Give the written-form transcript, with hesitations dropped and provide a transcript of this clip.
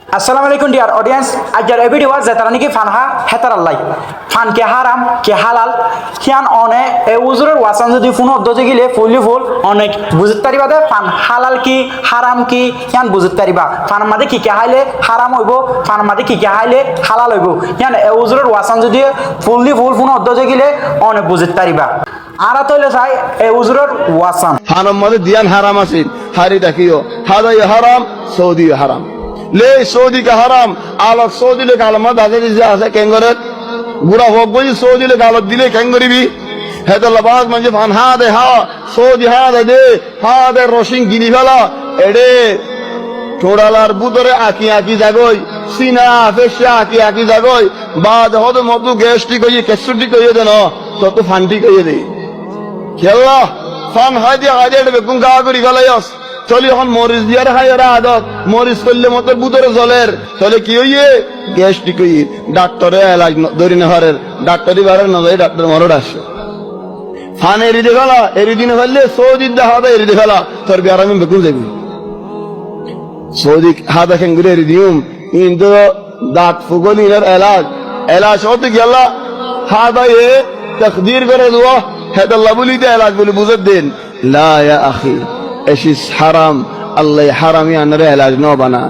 আসসালামু আলাইকুম dear audience আজকের এই ভিডিও যেতারা নাকি ফানহা হেতার আল্লাহ ফান কে হারাম কে হালাল কিয়ান অনে এই উজুরের ওয়াসান যদি ফোন অধ্যজে গিলে ফুলি ফুল অনেক বুঝতে পারিবা দে ফান হালাল কি হারাম কি কিয়ান বুঝতে পারিবা ফান মাঝে কি কে হাইলে হারাম হইব ফান মাঝে কি কে হাইলে হালাল হইব কিয়ান এই উজুরের ওয়াসান যদি ফুললি ফুল ফোন অধ্যজে গিলে অনেক বুঝতে পারিবা আর তৈলে চাই এই উজুরের ওয়াসান হারাম মধ্যে দিয়ান হারাম আছে হারি দেখিও হাদাই হারাম সৌদি হারাম লে সৌদি কা হারাম আলোক সৌদি লে কালমা দাদা যে আছে কেঙ্গরের বুড়া হোক বই সৌদি লে কালত দিলে কেঙ্গরিবি হেতো লবাজ মানে ফান হা দে হা সৌদি হা দে হা দে রশিং গিনি ফেলা এডে টোড়ালার বুতরে আকি আকি জাগই সিনা ফেসা আকি আকি জাগই বাদ হদ মতো গ্যাসটি কইয়ে কেসুটি কইয়ে দেন তত ফান্টি কইয়ে দে খেলা ফান হাই দিয়ে আজে বেকুম গা করি গলাইস চলি এখন মরিচ দিয়ার খাই এরা আদত মরিচ করলে মতো বুতরে জলের চলে কি হইয়ে গ্যাসটিক ডাক্তারে এলাজ ধরি না হরের ডাক্তারি বারের নজরে ডাক্তার মরড আসছে ফান এরি দে ফেলা এরি দিনে ফেললে সৌদি হাতে এরি দে ফেলা তোর বিয়ার আমি বেকুম যাবি সৌদি হাতে খেঙ্গুরে এরি দিউম কিন্তু দাঁত ফুগলিনের এলাজ এলাজ হতে গেলা হাত এ তকদির করে দেওয়া হেদাল্লাহ বলিতে এলাজ বলি বুঝে দিন লা ইয়া আখি এসিস হারাম আল্লাহ হারামি আনরে এলাজ ন বানা